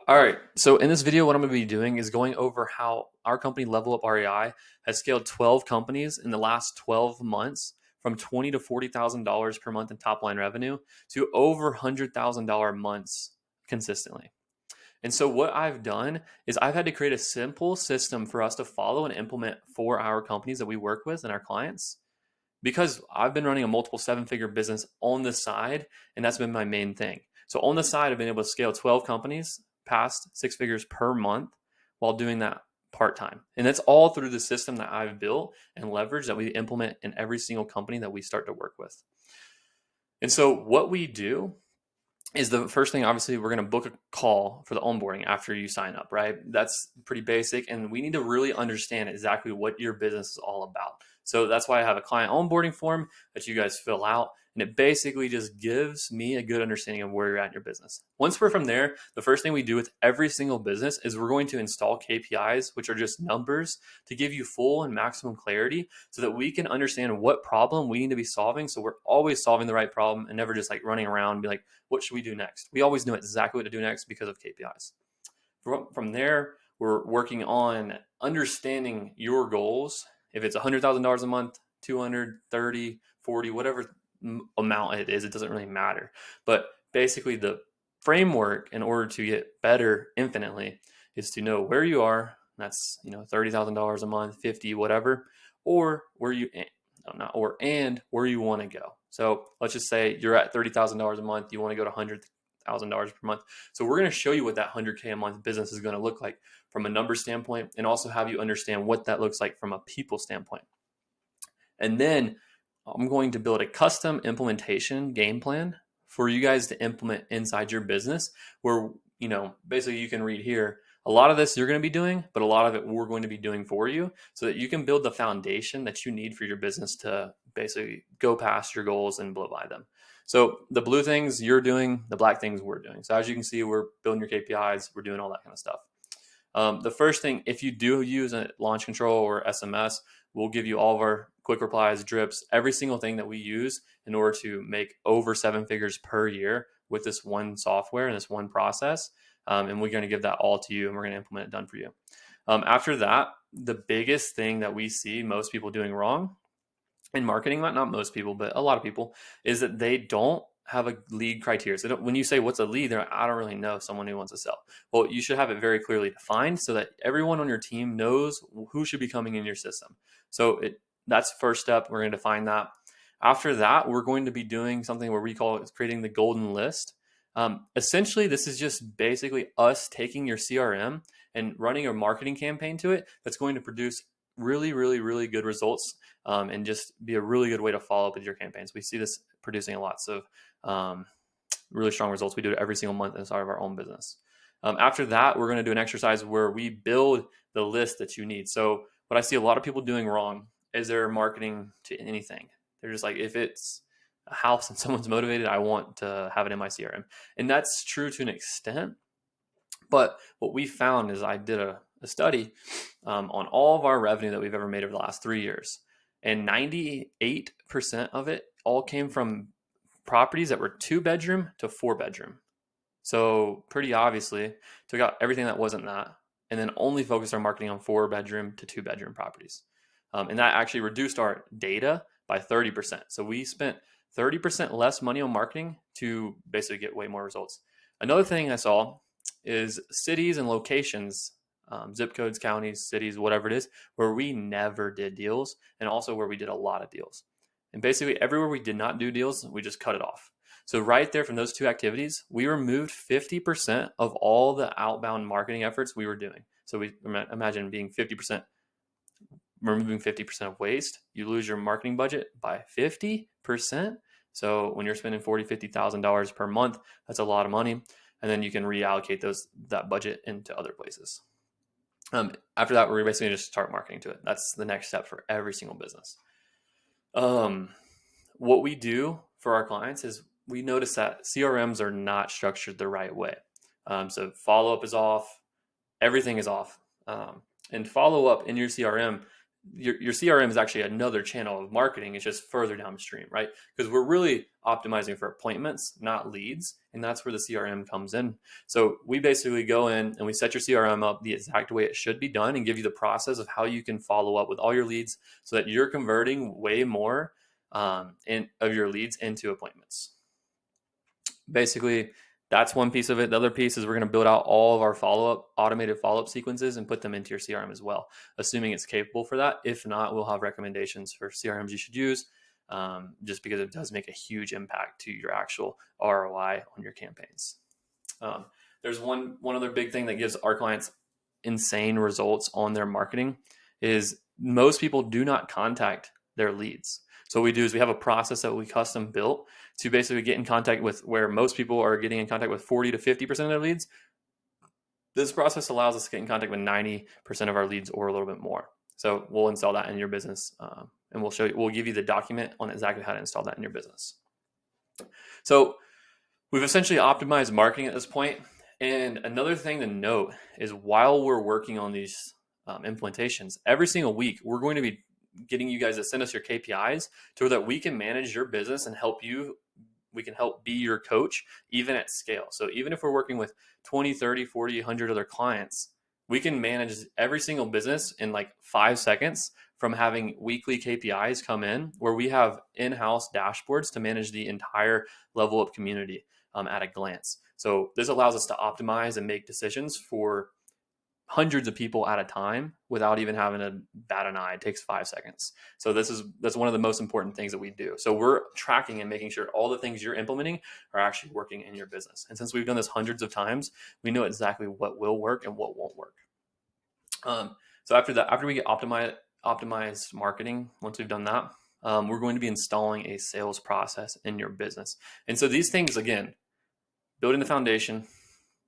All right. So in this video, what I'm going to be doing is going over how our company Level Up REI has scaled 12 companies in the last 12 months from $20 to $40,000 per month in top line revenue to over $100,000 months consistently. And so what I've done is I've had to create a simple system for us to follow and implement for our companies that we work with and our clients because I've been running a multiple seven-figure business on the side, and that's been my main thing. So on the side, I've been able to scale 12 companies past six figures per month while doing that part-time. And that's all through the system that I've built and leveraged that we implement in every single company that we start to work with. And so what we do is the first thing, obviously, we're going to book a call for the onboarding after you sign up, right? That's pretty basic. And we need to really understand exactly what your business is all about. So that's why I have a client onboarding form that you guys fill out. And it basically just gives me a good understanding of where you're at in your business. Once we're from there, the first thing we do with every single business is we're going to install KPIs, which are just numbers to give you full and maximum clarity so that we can understand what problem we need to be solving. So we're always solving the right problem and never just like running around and be like, what should we do next? We always know exactly what to do next because of KPIs. From there, we're working on understanding your goals. If it's $100,000 a month, 200, 30, 40, whatever amount it is, it doesn't really matter. But basically the framework in order to get better infinitely is to know where you are. That's, $30,000 a month, 50, whatever, or where you, not or, and where you want to go. So let's just say you're at $30,000 a month. You want to go to $100,000 per month. So we're going to show you what that 100K a month business is going to look like from a number standpoint, and also have you understand what that looks like from a people standpoint. And then I'm going to build a custom implementation game plan for you guys to implement inside your business where, basically you can read here. A lot of this you're going to be doing, but a lot of it we're going to be doing for you so that you can build the foundation that you need for your business to basically go past your goals and blow by them. So the blue things you're doing, the black things we're doing. So as you can see, we're building your KPIs, we're doing all that kind of stuff. The first thing, if you do use a launch control or SMS, we'll give you all of our quick replies, drips, every single thing that we use in order to make over seven figures per year with this one software and this one process. And we're going to give that all to you and we're going to implement it done for you. After that, the biggest thing that we see most people doing wrong in marketing, not most people, but a lot of people, is that they don't have a lead criteria. So when you say what's a lead, they're like, I don't really know someone who wants to sell. Well, you should have it very clearly defined so that everyone on your team knows who should be coming in your system. So that's the first step. We're going to define that. After that, we're going to be doing something where we call it creating the golden list. Essentially, this is just basically us taking your CRM and running a marketing campaign to it that's going to produce really, really, really good results and just be a really good way to follow up with your campaigns. We see this producing lots of really strong results. We do it every single month inside of our own business. After that, we're going to do an exercise where we build the list that you need. So what I see a lot of people doing wrong is they're marketing to anything. They're just like, if it's a house and someone's motivated, I want to have it in my CRM. And that's true to an extent. But what we found is I did a study on all of our revenue that we've ever made over the last 3 years. And 98% of it all came from properties that were 2-bedroom to 4-bedroom. So pretty obviously took out everything that wasn't that and then only focused our marketing on 4-bedroom to 2-bedroom properties. And that actually reduced our data by 30%. So we spent 30% less money on marketing to basically get way more results. Another thing I saw is cities and locations, zip codes, counties, cities, whatever it is, where we never did deals and also where we did a lot of deals. And basically everywhere we did not do deals, we just cut it off. So right there from those two activities, we removed 50% of all the outbound marketing efforts we were doing. So we imagine being 50%, removing 50% of waste. You lose your marketing budget by 50%. So when you're spending $40,000, $50,000 per month, that's a lot of money. And then you can reallocate that budget into other places. After that, we're basically just start marketing to it. That's the next step for every single business. What we do for our clients is we notice that CRMs are not structured the right way. So follow-up is off. Everything is off. And follow-up in your CRM your CRM is actually another channel of marketing. It's just further downstream, right? Because we're really optimizing for appointments, not leads. And that's where the CRM comes in. So we basically go in and we set your CRM up the exact way it should be done and give you the process of how you can follow up with all your leads so that you're converting way more of your leads into appointments. Basically, that's one piece of it. The other piece is we're going to build out all of our automated follow-up sequences and put them into your CRM as well, assuming it's capable for that. If not, we'll have recommendations for CRMs you should use, just because it does make a huge impact to your actual ROI on your campaigns. There's one other big thing that gives our clients insane results on their marketing is most people do not contact their leads. So what we do is we have a process that we custom built to basically get in contact with where most people are getting in contact with 40 to 50% of their leads. This process allows us to get in contact with 90% of our leads or a little bit more. So we'll install that in your business, and we'll give you the document on exactly how to install that in your business. So we've essentially optimized marketing at this point. And another thing to note is while we're working on these implementations, every single week, we're going to be getting you guys to send us your KPIs so that we can manage your business and help you. We can help be your coach even at scale. So even if we're working with 20, 30, 40, 100 other clients, we can manage every single business in like 5 seconds from having weekly KPIs come in where we have in-house dashboards to manage the entire level up community at a glance. So this allows us to optimize and make decisions for hundreds of people at a time without even having to bat an eye. It takes 5 seconds. So that's one of the most important things that we do. So we're tracking and making sure all the things you're implementing are actually working in your business. And since we've done this hundreds of times, we know exactly what will work and what won't work. So after we get optimized marketing, once we've done that, we're going to be installing a sales process in your business. And so these things, again, building the foundation,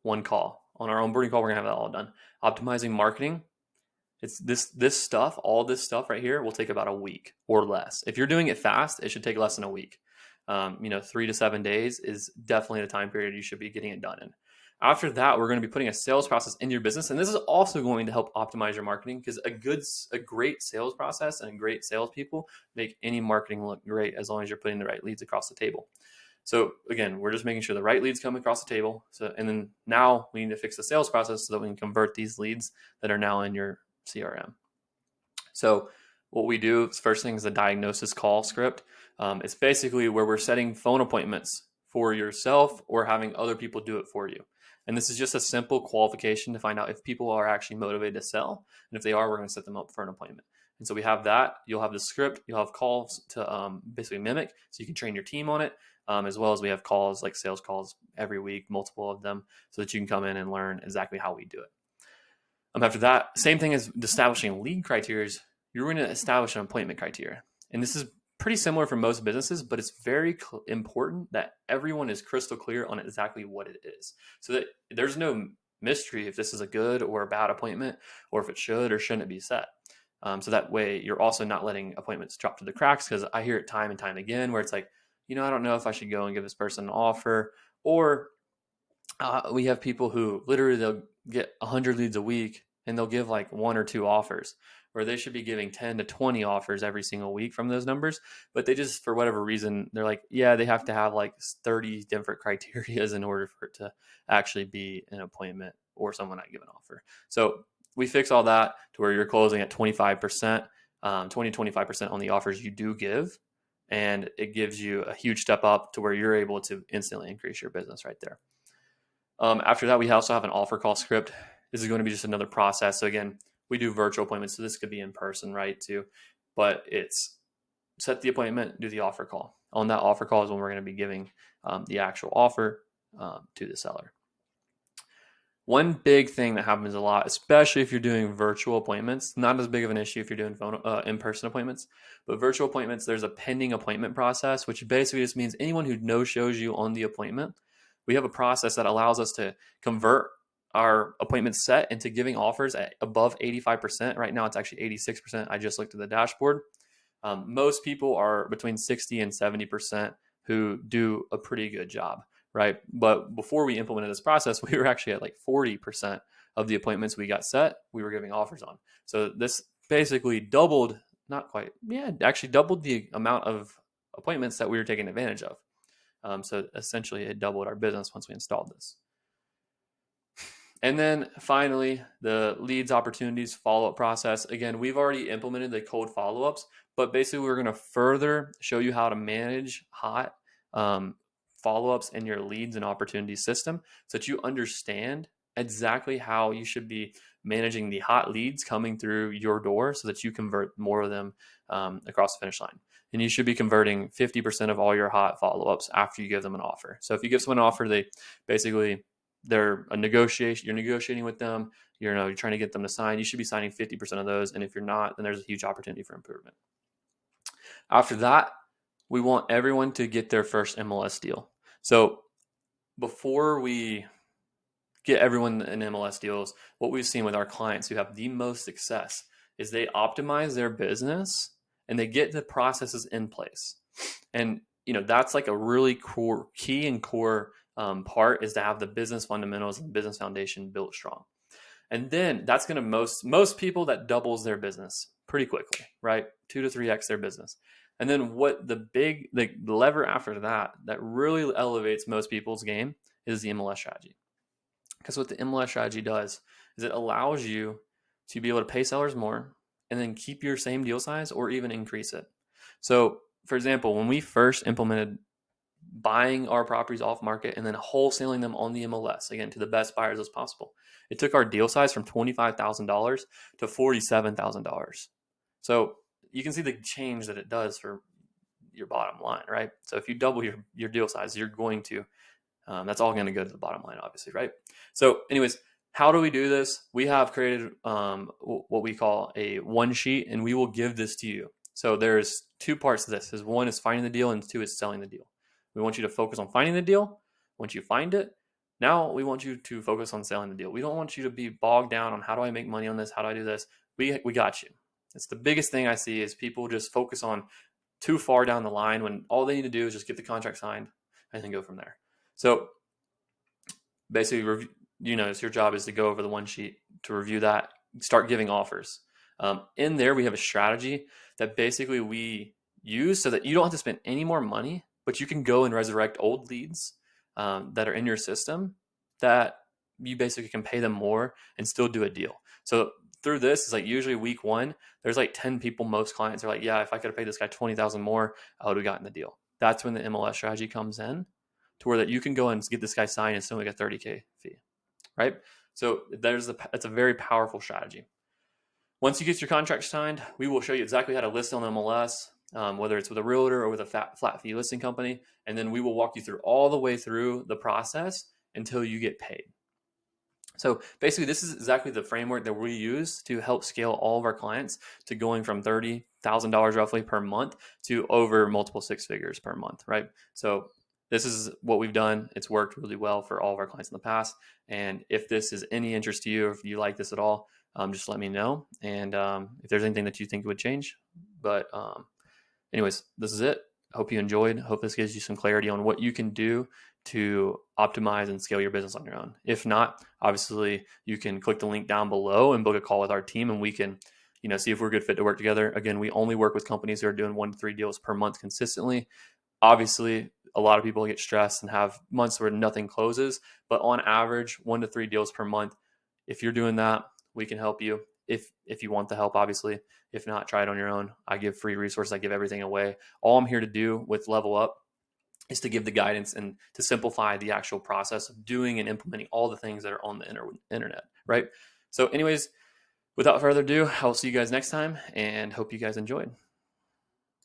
one call. On our onboarding call, we're gonna have that all done. Optimizing marketing, it's this stuff, all this stuff right here will take about a week or less. If you're doing it fast, it should take less than a week. 3 to 7 days is definitely the time period you should be getting it done in. After that, we're going to be putting a sales process in your business, and this is also going to help optimize your marketing because a great sales process and great salespeople make any marketing look great as long as you're putting the right leads across the table. So again, we're just making sure the right leads come across the table. And then now we need to fix the sales process so that we can convert these leads that are now in your CRM. So what we do, first thing is the diagnosis call script. It's basically where we're setting phone appointments for yourself or having other people do it for you. And this is just a simple qualification to find out if people are actually motivated to sell. And if they are, we're going to set them up for an appointment. And so we have that. You'll have the script. You'll have calls to basically mimic so you can train your team on it. As well as we have calls like sales calls every week, multiple of them, so that you can come in and learn exactly how we do it. After that, same thing as establishing lead criteria, you're going to establish an appointment criteria. And this is pretty similar for most businesses, but it's very important that everyone is crystal clear on exactly what it is so that there's no mystery if this is a good or a bad appointment or if it should or shouldn't be set. So that way you're also not letting appointments drop to the cracks, because I hear it time and time again where it's like, I don't know if I should go and give this person an offer. Or we have people who literally they'll get 100 leads a week and they'll give like 1 or 2 offers, where they should be giving 10 to 20 offers every single week from those numbers. But they just, for whatever reason, they're like, yeah, they have to have like 30 different criterias in order for it to actually be an appointment or someone I give an offer. So we fix all that to where you're closing at 25%, 20-25% on the offers you do give. And it gives you a huge step up to where you're able to instantly increase your business right there. After that, we also have an offer call script. This is going to be just another process. So again, we do virtual appointments, so this could be in person, right, too. But it's set the appointment, do the offer call. On that offer call is when we're going to be giving the actual offer to the seller. One big thing that happens a lot, especially if you're doing virtual appointments, not as big of an issue if you're doing in-person appointments, but virtual appointments, there's a pending appointment process, which basically just means anyone who no-shows you on the appointment, we have a process that allows us to convert our appointment set into giving offers at above 85%. Right now, it's actually 86%. I just looked at the dashboard. Most people are between 60 and 70% who do a pretty good job. Right. But before we implemented this process, we were actually at like 40% of the appointments we got set, we were giving offers on. So this basically doubled, not quite, yeah, actually doubled the amount of appointments that we were taking advantage of. So essentially, it doubled our business once we installed this. And then finally, the leads, opportunities, follow-up process. Again, we've already implemented the cold follow-ups, but basically we're going to further show you how to manage hot follow-ups in your leads and opportunities system so that you understand exactly how you should be managing the hot leads coming through your door so that you convert more of them across the finish line. And you should be converting 50% of all your hot follow-ups after you give them an offer. So if you give someone an offer, they basically they're a negotiation, you're negotiating with them, you're trying to get them to sign, you should be signing 50% of those. And if you're not, then there's a huge opportunity for improvement. After that, we want everyone to get their first MLS deal. So before we get everyone in MLS deals, what we've seen with our clients who have the most success is they optimize their business and they get the processes in place. And that's like a really core key and core part is to have the business fundamentals and business foundation built strong. And then that's going to most people that doubles their business pretty quickly, right? 2 to 3x their business. And then what the lever after that really elevates most people's game is the MLS strategy. Because what the MLS strategy does is it allows you to be able to pay sellers more and then keep your same deal size or even increase it. So for example, when we first implemented buying our properties off market and then wholesaling them on the MLS, again, to the best buyers as possible, it took our deal size from $25,000 to $47,000. So you can see the change that it does for your bottom line, right? So if you double your deal size, you're going to, that's all going to go to the bottom line, obviously, right? So anyways, how do we do this? We have created what we call a one sheet, and we will give this to you. So there's 2 parts to this. One is finding the deal, and 2 is selling the deal. We want you to focus on finding the deal. Once you find it, now we want you to focus on selling the deal. We don't want you to be bogged down on how do I make money on this? How do I do this? We got you. It's the biggest thing I see is people just focus on too far down the line when all they need to do is just get the contract signed and then go from there. So basically, it's your job is to go over the one sheet, to review that, start giving offers. In there, we have a strategy that basically we use so that you don't have to spend any more money, but you can go and resurrect old leads that are in your system that you basically can pay them more and still do a deal. So through this, it's like usually week 1, there's like 10 people, most clients are like, yeah, if I could have paid this guy $20,000 more, I would have gotten the deal. That's when the MLS strategy comes in, to where that you can go and get this guy signed and still make a $30K fee, right? So that's a very powerful strategy. Once you get your contract signed, we will show you exactly how to list on MLS, whether it's with a realtor or with a flat fee listing company. And then we will walk you through all the way through the process until you get paid. So basically, this is exactly the framework that we use to help scale all of our clients to going from $30,000 roughly per month to over multiple 6 figures per month, right? So this is what we've done. It's worked really well for all of our clients in the past. And if this is any interest to you, or if you like this at all, just let me know. And if there's anything that you think would change. But anyways, this is it. Hope you enjoyed. Hope this gives you some clarity on what you can do to optimize and scale your business on your own. If not, obviously you can click the link down below and book a call with our team, and we can, see if we're a good fit to work together. Again, we only work with companies who are doing 1 to 3 deals per month consistently. Obviously, a lot of people get stressed and have months where nothing closes, but on average, 1 to 3 deals per month. If you're doing that, we can help you. If you want the help, obviously. If not, try it on your own. I give free resources. I give everything away. All I'm here to do with Level Up is to give the guidance and to simplify the actual process of doing and implementing all the things that are on the internet, right? So anyways, without further ado, I'll see you guys next time and hope you guys enjoyed.